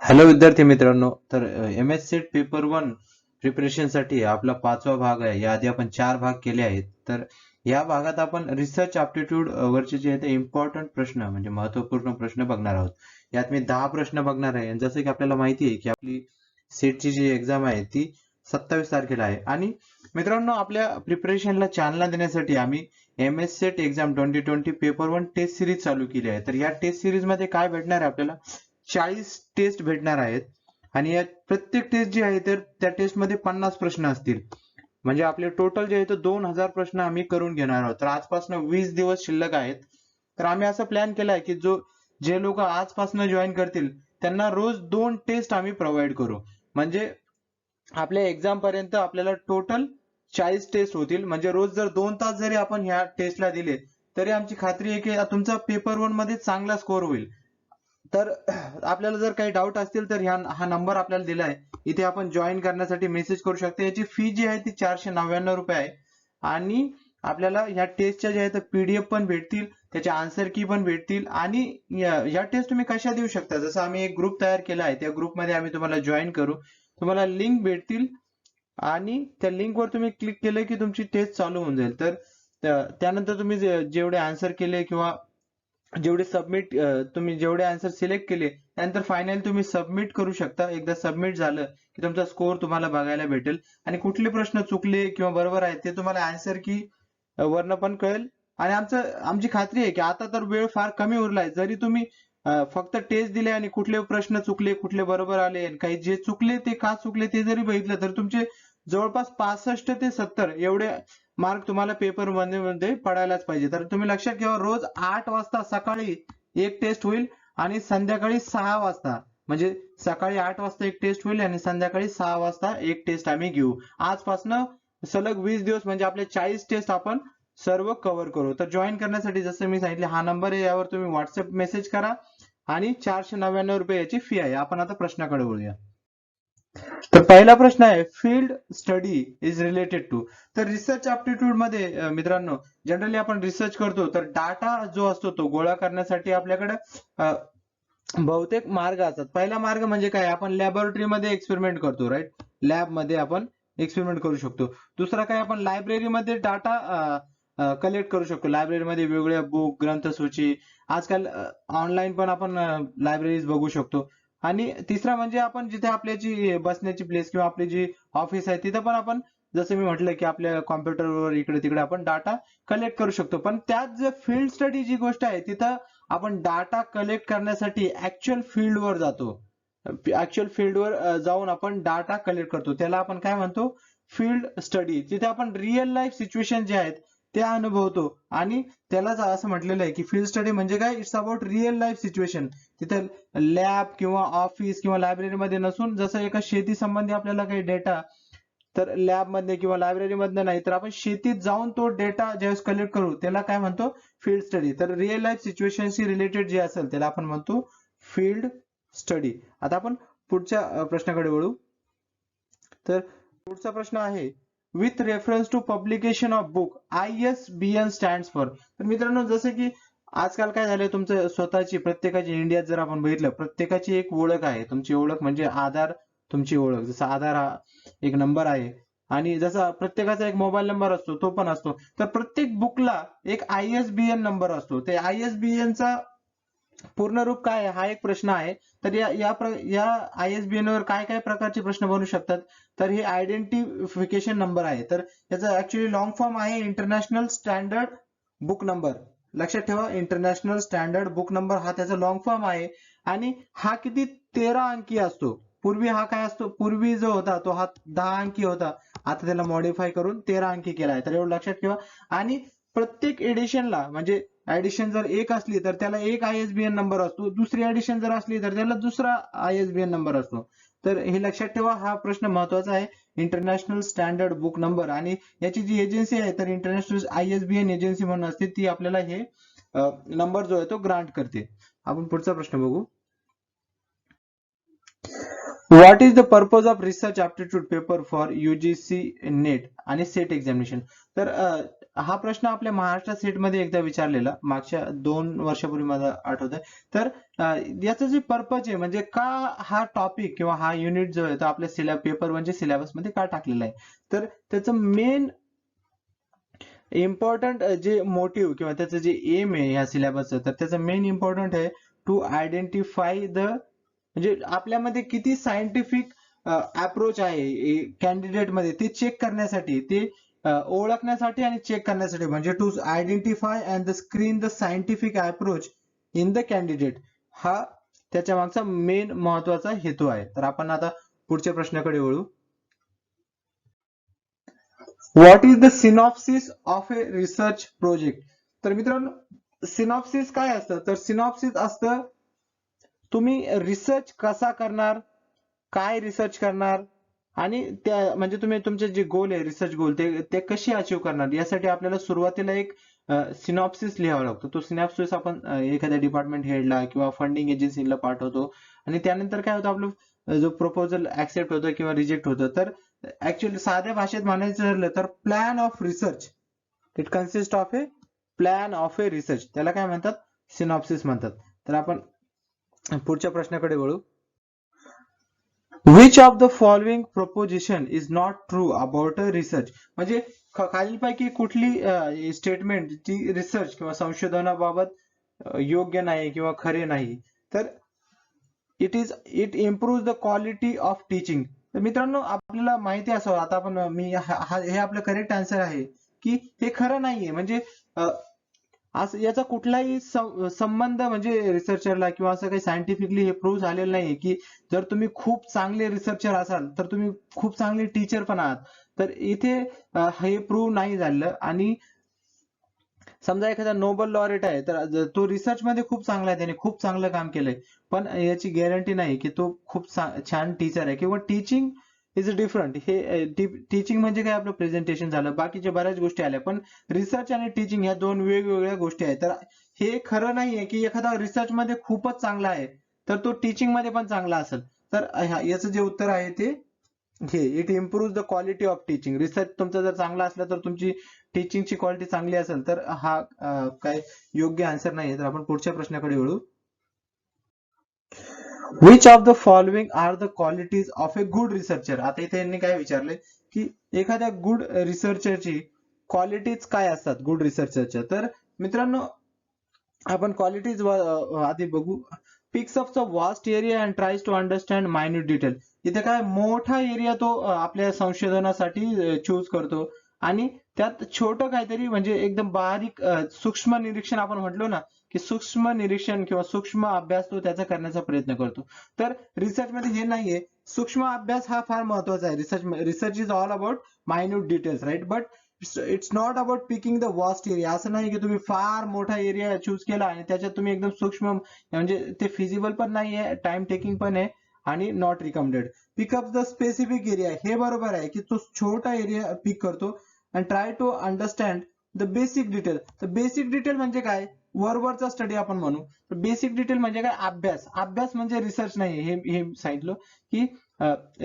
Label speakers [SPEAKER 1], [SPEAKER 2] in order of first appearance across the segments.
[SPEAKER 1] Hello विद्यार्थी मित्रांनो, तर एम.एस. सेट पेपर 1 प्रिपरेशनसाठी आपला 5वा भाग आहे. याआधी आपण 4 भाग केले आहेत. तर या भागात आपण रिसर्च ॲप्टिट्यूड वरचे जे आहेत ते इम्पॉर्टंट प्रश्न म्हणजे महत्त्वपूर्ण प्रश्न बघणार आहोत. यात मी 10 प्रश्न बघणार आहे आणि जसं की आपल्याला माहिती आहे की आपली सेटची जी एक्झाम आहे ती 27 तारखेला आहे आणि मित्रांनो आपल्या प्रिपरेशनला चालना देण्यासाठी आम्ही MS. SET exam 2020 paper 1 test series चालू केली आहे. तर या टेस्ट सिरीज मध्ये काय भेटणार आहे आपल्याला 40 टेस्ट भेटणार आहेत आणि या प्रत्येक टेस्ट जी आहे तर त्या टेस्ट मध्ये 50 प्रश्न असतील. म्हणजे आपले टोटल जे आहे ते 2000 प्रश्न आम्ही करून घेणार आहोत. तर आजपासून 20 दिवस शिल्लक आहेत. तर आम्ही असं प्लॅन केलाय की जे लोक आजपासून जॉईन करतील त्यांना रोज 2 टेस्ट आम्ही प्रोव्हाइड करू. म्हणजे आपल्या एक्झाम पर्यंत आपल्याला टोटल 40 टेस्ट होतील. म्हणजे रोज जर 2 तास जरी आपण ह्या टेस्टला दिले तरी आमची खात्री आहे की तुमचा पेपर 1 मध्ये चांगला स्कोअर होईल. तर आपल्याला जर काही डाऊट असतील तर हा नंबर आपल्याला दिलाय. इथे आपण जॉईन करण्यासाठी मेसेज करू शकता. याची फी जी आहे ती 499 रुपये आहे आणि आपल्याला ह्या टेस्टच्या ज्या आहेत पीडीएफ पण भेटतील, त्याच्या आन्सर की पण भेटतील आणि या टेस्ट तुम्ही कशा देऊ शकता. जसं आम्ही एक ग्रुप तयार केला आहे, त्या ग्रुपमध्ये आम्ही तुम्हाला जॉईन करू, तुम्हाला लिंक भेटतील आणि त्या लिंकवर तुम्ही क्लिक केलं की तुमची टेस्ट चालू होऊन जाईल. तर त्यानंतर तुम्ही जेवढे आन्सर केले किंवा तुम्ही जेवढे आन्सर सिलेक्ट केले त्यानंतर फायनल तुम्ही सबमिट करू शकता. एकदा सबमिट झालं की तुमचा स्कोअर तुम्हाला बघायला भेटेल आणि कुठले प्रश्न चुकले किंवा बरोबर आहेत ते तुम्हाला आन्सर की वरनं पण कळेल. आणि आमची खात्री आहे की आता तर वेळ फार कमी उरला आहे. जरी तुम्ही फक्त टेस्ट दिले आणि कुठले प्रश्न चुकले, कुठले बरोबर आले आणि काही जे चुकले ते का चुकले ते जरी बघितलं तर तुमचे जवळपास 65 ते 70 एवढे मार्क तुम्हाला पेपर मध्ये पडायलाच पाहिजे. तर तुम्ही लक्षात ठेवा, रोज 8 वाजता सकाळी एक टेस्ट होईल आणि संध्याकाळी 6 वाजता, म्हणजे सकाळी 8 वाजता एक टेस्ट होईल आणि संध्याकाळी 6 वाजता एक टेस्ट आम्ही घेऊ. आजपासनं सलग 20 दिवस म्हणजे आपले 40 टेस्ट आपण सर्व कव्हर करू. तर जॉईन करण्यासाठी जसं मी सांगितले हा नंबर आहे, यावर तुम्ही व्हॉट्सअप मेसेज करा आणि 499 रुपये याची फी आहे. आपण आता प्रश्नाकडे वळूया. तर पहिला प्रश्न आहे, field study is related to. तर रिसर्च ॲप्टिट्यूड मध्ये मित्रांनो जनरली आपण रिसर्च करतो तर डाटा जो असतो तो गोळा करण्यासाठी आपल्याकडे बहुतेक मार्ग असतात. पहिला मार्ग म्हणजे काय, आपण लॅबोरेटरीमध्ये एक्सपेरिमेंट करतो, राईट. लॅबमध्ये आपण एक्सपेरिमेंट करू शकतो. दुसरा काय, आपण लायब्ररीमध्ये डाटा कलेक्ट करू शकतो. लायब्ररीमध्ये वेगवेगळ्या बुक, ग्रंथसूची, आजकाल ऑनलाईन पण आपण लायब्ररीज बघू शकतो. आणि तिसरा म्हणजे आपण जिथे आपल्याची बसण्याची प्लेस किंवा आपली जी ऑफिस आहे तिथं पण आपण जसं मी म्हटलं की आपल्या कॉम्प्युटरवर इकडे तिकडे आपण डाटा कलेक्ट करू शकतो. पण त्यात जे फील्ड स्टडी जी गोष्ट आहे तिथं आपण डाटा कलेक्ट करण्यासाठी ऍक्च्युअल फील्डवर जातो. ऍक्च्युअल फील्डवर जाऊन आपण डाटा कलेक्ट करतो. त्याला आपण काय म्हणतो, फील्ड स्टडी. तिथे आपण रिअल लाईफ सिच्युएशन जे आहेत ते अनुभवतो आणि त्यालाच असं म्हटलेलं आहे की फील्ड स्टडी म्हणजे काय, it's about real life situation. तिथे लॅब किंवा ऑफिस किंवा लायब्ररीमध्ये नसून, जसं एका शेती संबंधी आपल्याला काही डेटा तर लॅबमध्ये किंवा लायब्ररीमधनं नाही तर आपण शेतीत जाऊन तो डेटा ज्यावेळेस कलेक्ट करू त्याला काय म्हणतो, फील्ड स्टडी. तर रिअल लाईफ सिच्युएशनशी रिलेटेड जे असेल त्याला आपण म्हणतो फील्ड स्टडी. आता आपण पुढच्या प्रश्नाकडे वळू. तर पुढचा प्रश्न आहे, with reference to publication of book ISBN stands for. तर मित्रांनो जसं की आजकाल काय झालंय, तुमचं स्वतःची प्रत्येकाची इंडियात जर आपण बघितलं प्रत्येकाची एक ओळख आहे. तुमची ओळख म्हणजे आधार, तुमची ओळख. जसं आधार हा एक नंबर आहे आणि जसा प्रत्येकाचा एक मोबाईल नंबर असतो तो पण असतो. तर प्रत्येक बुकला एक ISBN नंबर असतो. ते ISBN चा पूर्ण रूप काय आहे हा एक प्रश्न आहे. तर या ISBN वर काय काय प्रकारचे प्रश्न बनू शकतात, तर हे आयडेंटिफिकेशन नंबर आहे. तर याचा ऍक्च्युली लॉंग फॉर्म आहे इंटरनॅशनल स्टँडर्ड बुक नंबर. लक्षात ठेवा, इंटरनॅशनल स्टँडर्ड बुक नंबर हा त्याचा लॉंग फॉर्म आहे आणि हा किती 13 अंकी असतो. पूर्वी हा काय असतो, पूर्वी जो होता तो हा 10 अंकी होता. आता त्याला मॉडिफाय करून 13 अंकी केला आहे. तर एवढं लक्षात ठेवा. आणि प्रत्येक एडिशनला म्हणजे ऍडिशन जर एक असली तर त्याला एक ISBN नंबर असतो, दुसरी ऍडिशन जर असली तर त्याला दुसरा ISBN नंबर असतो. तर हे लक्षात ठेवा, हा प्रश्न महत्वाचा आहे, इंटरनॅशनल स्टँडर्ड बुक नंबर. आणि याची जी एजन्सी आहे तर इंटरनॅशनल ISBN एजन्सी म्हणून असते, ती आपल्याला हे नंबर जो आहे तो ग्रांट करते. आपण पुढचा प्रश्न बघू. What is the purpose of research aptitude paper for UGC net आणि सेट एक्झामिनेशन? तर हा प्रश्न आपल्या महाराष्ट्र सेट मध्ये एकदा विचारलेला मागच्या 2 वर्षापूर्वी मला आठवतंय. तर याचं जे पर्पज आहे म्हणजे का हा टॉपिक किंवा हा युनिट जो आहे तो आपल्या पेपर म्हणजे सिलेबस मध्ये का टाकलेला आहे, तर त्याचं मेन इम्पॉर्टंट जे मोटिव्ह किंवा त्याचं जे एम आहे या सिलेबसचं, तर त्याचं मेन इम्पॉर्टंट आहे टू आयडेंटिफाय द, म्हणजे आपल्यामध्ये किती सायंटिफिक अप्रोच आहे कॅन्डिडेट मध्ये ते चेक करण्यासाठी, ते ओळखण्यासाठी आणि चेक करण्यासाठी, म्हणजे to identify and the screen the scientific approach in the candidate, हा त्याच्या मागचा मेन महत्वाचा हेतू आहे. तर आपण आता पुढच्या प्रश्नाकडे वळू. What is the synopsis of a research project? तर मित्रांनो सिनॉप्सिस काय असतं, तर सिनॉप्सिस असतं तुम्ही रिसर्च कसा करणार, काय रिसर्च करणार आणि त्या म्हणजे तुम्ही तुमचे जे गोल आहे रिसर्च गोल ते कशी अचीव्ह करणार, यासाठी आपल्याला सुरुवातीला एक सिनॉप्सिस लिहावा लागतो. तो सिनॉप्सिस आपण एखाद्या डिपार्टमेंट हेडला किंवा फंडिंग एजन्सीला पाठवतो आणि त्यानंतर काय होतं आपलं जो प्रपोजल ऍक्सेप्ट होतं किंवा रिजेक्ट होतं. तर ऍक्च्युअली साध्या भाषेत म्हणायचं ठरलं तर plan of research, it consist of A plan of a research, त्याला काय म्हणतात, सिनॉप्सिस म्हणतात. तर आपण पुढच्या प्रश्नाकडे वळू. Which of the following preposition is not true about a research? म्हणजे खालीलपैकी कुठली स्टेटमेंट जी रिसर्च किंवा संशोधनाबाबत योग्य नाही किंवा खरे नाही? तर it improve the quality of teaching. तर मित्रांनो आपल्याला माहिती असावं, आता आपण हे आपलं करेक्ट आन्सर आहे की हे खरं नाहीये. म्हणजे असं याचा कुठलाही संबंध म्हणजे रिसर्चरला किंवा असं काही सायंटिफिकली हे प्रूव्ह झालेलं नाहीये की जर तुम्ही खूप चांगले रिसर्चर असाल तर तुम्ही खूप चांगले टीचर पण आहात. तर इथे हे प्रूव्ह नाही झालं. आणि समजा एखादा नोबल लॉरेट आहे तर तो रिसर्च मध्ये खूप चांगला आहे, त्याने खूप चांगलं काम केलंय, पण याची गॅरंटी नाही की तो खूप छान टीचर आहे. किंवा टीचिंग इज डिफरंट. हे टीचिंग म्हणजे काय आपलं प्रेझेंटेशन झालं, बाकीच्या बऱ्याच गोष्टी आल्या, पण रिसर्च आणि टीचिंग ह्या दोन वेगवेगळ्या गोष्टी आहेत. तर हे खरं नाहीये की एखादा रिसर्च मध्ये खूपच चांगला आहे तर तो टीचिंग मध्ये पण चांगला असेल. तर याचं जे उत्तर आहे ते हे it improve the quality of teaching. Research तुमचा जर चांगला असला तर तुमची टीचिंगची क्वालिटी चांगली असेल, तर हा काय योग्य आन्सर नाही. तर आपण पुढच्या प्रश्नाकडे वळू. Which of the following are the qualities of a good researcher? आता इथे यांनी काय विचारलंय की एखाद्या गुड रिसर्चरची क्वालिटीज काय असतात गुड रिसर्चरच्या. तर मित्रांनो आपण क्वालिटीज आधी बघू. Picks up the vast area and tries to understand minute detail. इथे काय मोठा एरिया तो आपल्या संशोधनासाठी चूज करतो आणि त्यात छोटं काहीतरी म्हणजे एकदम बारीक सूक्ष्म निरीक्षण आपण म्हटलो ना की सूक्ष्म निरीक्षण किंवा सूक्ष्म अभ्यास तो त्याचा करण्याचा प्रयत्न करतो. तर रिसर्च मध्ये हे नाहीये. सूक्ष्म अभ्यास हा फार महत्वाचा आहे. Research is all about minute details, right? But it's not about picking the vast area. असं नाही की तुम्ही फार मोठा एरिया चूज केला आणि त्याच्यात तुम्ही एकदम सूक्ष्म, म्हणजे ते फिजिबल पण नाहीये, टाइम टेकिंग पण आहे आणि not recommended. Pick up the specific area, हे बरोबर आहे की तो छोटा एरिया पिक करतो आणि try to understand the basic detail. तर बेसिक डिटेल म्हणजे काय, वरवरचा स्टडी आपण म्हणू. बेसिक डिटेल म्हणजे काय, अभ्यास. अभ्यास म्हणजे रिसर्च नाही, हे सांगितलं की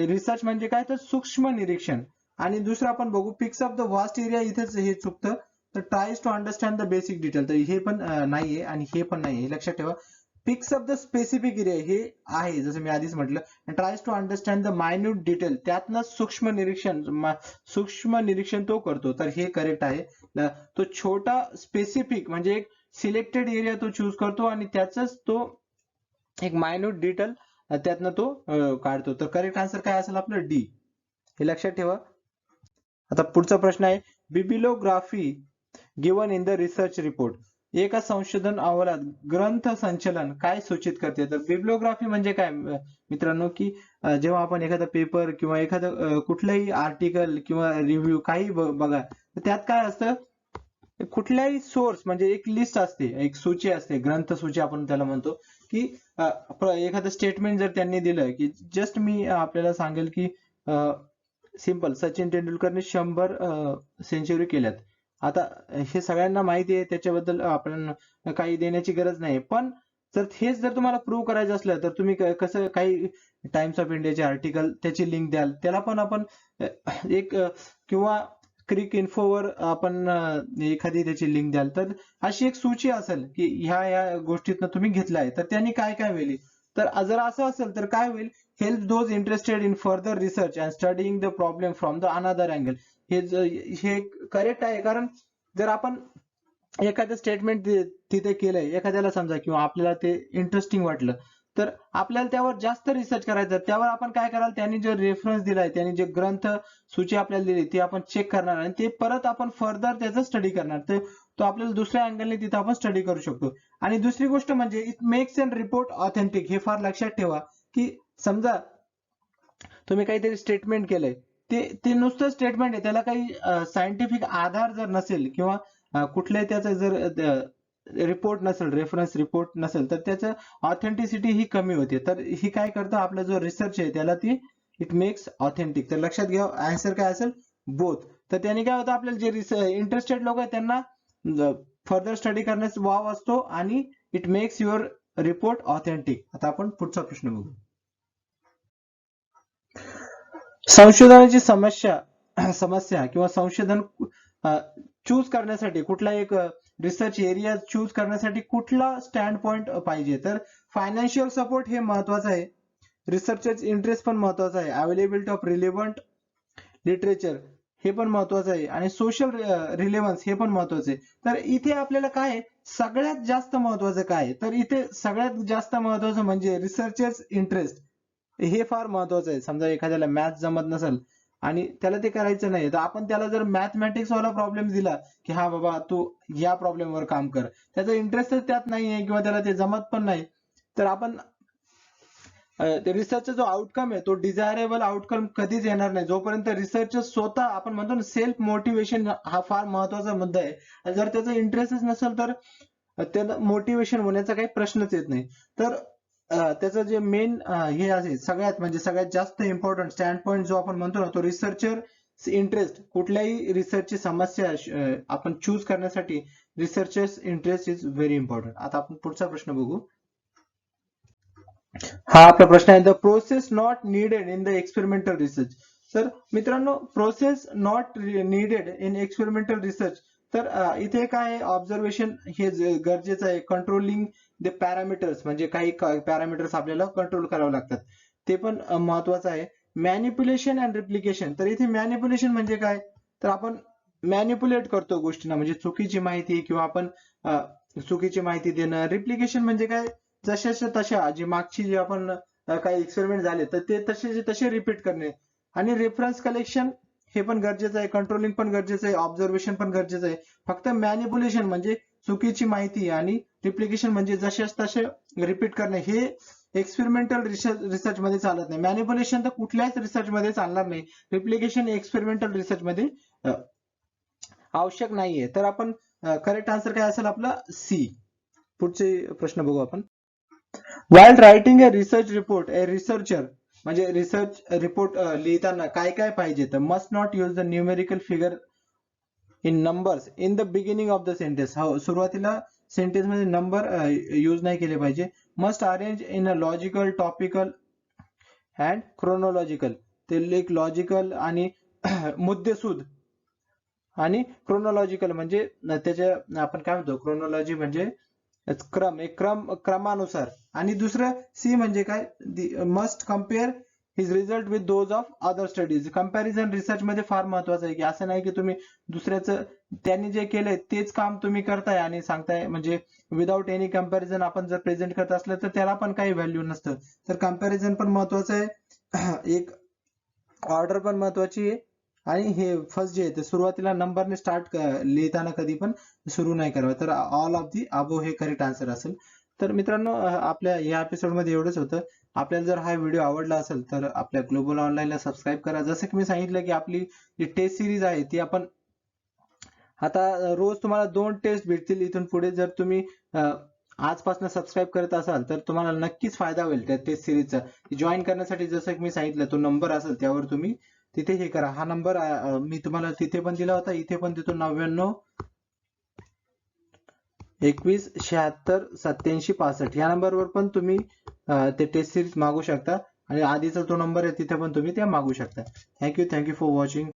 [SPEAKER 1] रिसर्च म्हणजे काय, तर सूक्ष्म निरीक्षण. आणि दुसरं आपण बघू picks up the vast area, इथेच हे चुकतं. तर tries to understand the basic detail, तर हे पण नाहीये आणि हे पण नाहीये, हे लक्षात ठेवा. पिक्स अप द स्पेसिफिक एरिया हे आहे, जसं मी आधीच म्हटलं. Tries to understand the minute detail, त्यातनं सूक्ष्म निरीक्षण तो करतो, तर हे करेक्ट आहे. तो छोटा स्पेसिफिक म्हणजे एक सिलेक्टेड एरिया तो चूज करतो आणि त्याच तो एक मायन्यूट डिटेल त्यातनं तो काढतो. तर करेक्ट आन्सर काय असेल आपलं, डी. हे लक्षात ठेवा. आता पुढचा प्रश्न आहे, bibliography given in the research report. एका संशोधन अहवालात ग्रंथ संचलन काय सूचित करते? तर बिब्लिओग्राफी म्हणजे काय मित्रांनो, की जेव्हा आपण एखादा पेपर किंवा एखादं कुठलंही आर्टिकल किंवा रिव्ह्यू काही बघा, तर त्यात काय असतं, कुठल्याही सोर्स म्हणजे एक लिस्ट असते, एक सूची असते, ग्रंथ सूची आपण त्याला म्हणतो. की एखादं स्टेटमेंट जर त्यांनी दिलं की जस्ट मी आपल्याला सांगेल की सिंपल, सचिन तेंडुलकरने 100 सेंचुरी केल्यात. आता हे सगळ्यांना माहिती आहे, त्याच्याबद्दल आपण काही देण्याची गरज नाही. पण तर हेच जर तुम्हाला प्रूव्ह करायचं असलं तर तुम्ही कसं काही टाइम्स ऑफ इंडियाचे आर्टिकल त्याची लिंक द्याल, त्याला पण आपण एक किंवा क्रिक इन्फोवर आपण एखादी त्याची लिंक द्याल, तर अशी एक सूची असेल की ह्या गोष्टीतनं तुम्ही घेतलं आहे, तर त्यांनी काय काय होईल. तर जर असं असेल तर काय होईल, help those interested in further research and studying the problem from the another angle. हे करेक्ट आहे, कारण जर आपण एखादं स्टेटमेंट तिथे केलंय एखाद्याला समजा किंवा आपल्याला ते इंटरेस्टिंग वाटलं, तर आपल्याला त्यावर जास्त रिसर्च करायचं. त्यावर आपण काय कराल, त्यांनी जो रेफरन्स दिलाय, त्यांनी जे ग्रंथ सूची आपल्याला दिली ती आपण चेक करणार आणि ते परत आपण फर्दर त्याचा स्टडी करणार. तो आपल्याला दुसऱ्या अँगलने तिथे आपण स्टडी करू शकतो. आणि दुसरी गोष्ट म्हणजे it makes an report authentic. हे फार लक्षात ठेवा की समजा तुम्ही काहीतरी स्टेटमेंट केलंय, ते नुसतं स्टेटमेंट आहे, त्याला काही सायंटिफिक आधार जर नसेल किंवा कुठल्याही त्याचं जर रिपोर्ट नसेल, रेफरन्स रिपोर्ट नसेल, तर त्याचं ऑथेंटिसिटी ही कमी होते. तर ही काय करतं, आपला जो रिसर्च आहे त्याला ती इट मेक्स ऑथेंटिक. तर लक्षात घ्या, आन्सर काय असेल, बोथ. तर त्याने काय होतं, आपल्याला जे इंटरेस्टेड लोक आहेत त्यांना फर्दर स्टडी करण्यास वाव असतो आणि it makes your report authentic. आता आपण पुढचा प्रश्न बघू. संशोधनाची समस्या किंवा संशोधन चूज करण्यासाठी कुठला एक रिसर्च एरिया चूज करण्यासाठी कुठला स्टँड पॉइंट पाहिजे. तर फायनान्शियल सपोर्ट हे महत्वाचं आहे, रिसर्चर्स इंटरेस्ट पण महत्वाचा आहे, अवेलेबिलिटी ऑफ रिलेव्हंट लिटरेचर हे पण महत्वाचं आहे आणि सोशल रिलेव्हन्स हे पण महत्वाचं आहे. तर इथे आपल्याला काय सगळ्यात जास्त महत्वाचं काय, तर इथे सगळ्यात जास्त महत्वाचं म्हणजे रिसर्चर्स इंटरेस्ट हे फार महत्वाचं आहे. समजा एखाद्याला मॅथ जमत नसेल आणि त्याला ते करायचं नाही, तर आपण त्याला जर मॅथमॅटिक्स वाला प्रॉब्लेम दिला की हा बाबा तू या प्रॉब्लेमवर काम कर, त्याचा इंटरेस्टच त्यात नाहीये किंवा त्याला ते जमत पण नाही, तर आपण रिसर्चचा जो आउटकम आहे तो डिझायरेबल आउटकम कधीच येणार नाही जोपर्यंत रिसर्च स्वतः, आपण म्हणतो ना सेल्फ मोटिवेशन, हा फार महत्वाचा मुद्दा आहे. आणि जर त्याचा इंटरेस्टच नसेल तर त्याला मोटिवेशन होण्याचा काही प्रश्नच येत नाही. तर त्याचं जे मेन हे आहे सगळ्यात म्हणजे सगळ्यात जास्त इम्पॉर्टंट स्टँड पॉईंट जो आपण म्हणतो ना, तो रिसर्चर इंटरेस्ट. कुठल्याही रिसर्चची समस्या आपण चूज करण्यासाठी researchers interest is very important. आता आपण पुढचा प्रश्न बघू. हा आपला प्रश्न आहे, the process not needed in the experimental research. तर मित्रांनो, process not needed in experimental research. तर इथे काय ऑब्झर्वेशन हे गरजेचं आहे. कंट्रोलिंग द पॅरामीटर्स, म्हणजे काही पॅरामीटर्स आपल्याला कंट्रोल करावे लागतात, ते पण महत्वाचं आहे. Manipulation and replication. तर इथे मॅनिप्युलेशन म्हणजे काय, तर आपण मॅनिप्युलेट करतो गोष्टींना, म्हणजे चुकीची माहिती किंवा आपण चुकीची माहिती देणं. रिप्लिकेशन म्हणजे काय, जशाच्या तशा जी मागची जी आपण काही एक्सपेरिमेंट झाले तर ते तसे तसे रिपीट करणे. आणि रेफरन्स कलेक्शन हे पण गरजेचं आहे, कंट्रोलिंग पण गरजेचं आहे, ऑब्झर्वेशन पण गरजेचं आहे. फक्त मॅनिप्युलेशन म्हणजे चुकीची माहिती आणि रिप्लिकेशन म्हणजे जशाच तसे रिपीट करणे हे एक्सपेरिमेंटल रिसर्च मध्ये चालत नाही. मॅनिप्युलेशन तर कुठल्याच रिसर्च मध्ये चालणार नाही, रिप्लिकेशन एक्सपेरिमेंटल रिसर्च मध्ये आवश्यक नाहीये. तर आपण करेक्ट आन्सर काय असेल आपला सी. पुढचे प्रश्न बघू आपण. While writing a research report, a researcher म्हणजे रिसर्च रिपोर्ट लिहिताना काय काय पाहिजे, तर must not use the numerical figure in numbers in the beginning of the sentence. हो, सुरुवातीला सेंटेन्स मध्ये नंबर यूज नाही केले पाहिजे. Must arrange in a logical, topical and chronological. ते एक लॉजिकल आणि मुद्देसूद आणि क्रोनॉलॉजिकल म्हणजे त्याच्या आपण काय म्हणतो, क्रोनॉलॉजी म्हणजे क्रमानुसार. आणि दुसरं सी म्हणजे काय, must compare his result with those of other studies. Comparison research मध्ये फार महत्वाचं आहे, की असं नाही की तुम्ही दुसऱ्याचं त्यांनी जे केलंय तेच काम तुम्ही करताय आणि सांगताय, म्हणजे विदाउट एनी कंपॅरिझन आपण जर प्रेझेंट करत असलं तर त्याला पण काही व्हॅल्यू नसतं. तर कंपॅरिझन पण महत्वाचं आहे, एक ऑर्डर पण महत्वाची आहे. आणि हे फर्स्ट जे आहे ते सुरुवातीला नंबरने स्टार्ट लिहिताना कधी पण सुरू नाही करावं. तर ऑल ऑफ दी अबो हे करेक्ट आन्सर असेल. तर मित्रांनो, आपल्या या एपिसोड मध्ये एवढंच होतं. आपल्याला जर हा व्हिडिओ आवडला असेल तर आपल्या ग्लोबल ऑनलाईनला सबस्क्राईब करा. जसं की मी सांगितलं की आपली जी टेस्ट सिरीज आहे ती आपण आता रोज तुम्हाला 2 टेस्ट भेटतील इथून पुढे. जर तुम्ही आजपासून सबस्क्राईब करत असाल तर तुम्हाला नक्कीच फायदा होईल त्या टेस्ट सिरीजचा. जॉईन करण्यासाठी जसं की मी सांगितलं तो नंबर असेल त्यावर तुम्ही तिथे हे करा. हा नंबर मी तुम्हाला तिथे पण दिला होता, इथे पण देतो, 99 21768765 या नंबरवर पण तुम्ही ते टेस्ट सिरीज मागू शकता आणि आधीचा तो नंबर आहे तिथे पण तुम्ही त्या मागू शकता. Thank you for watching.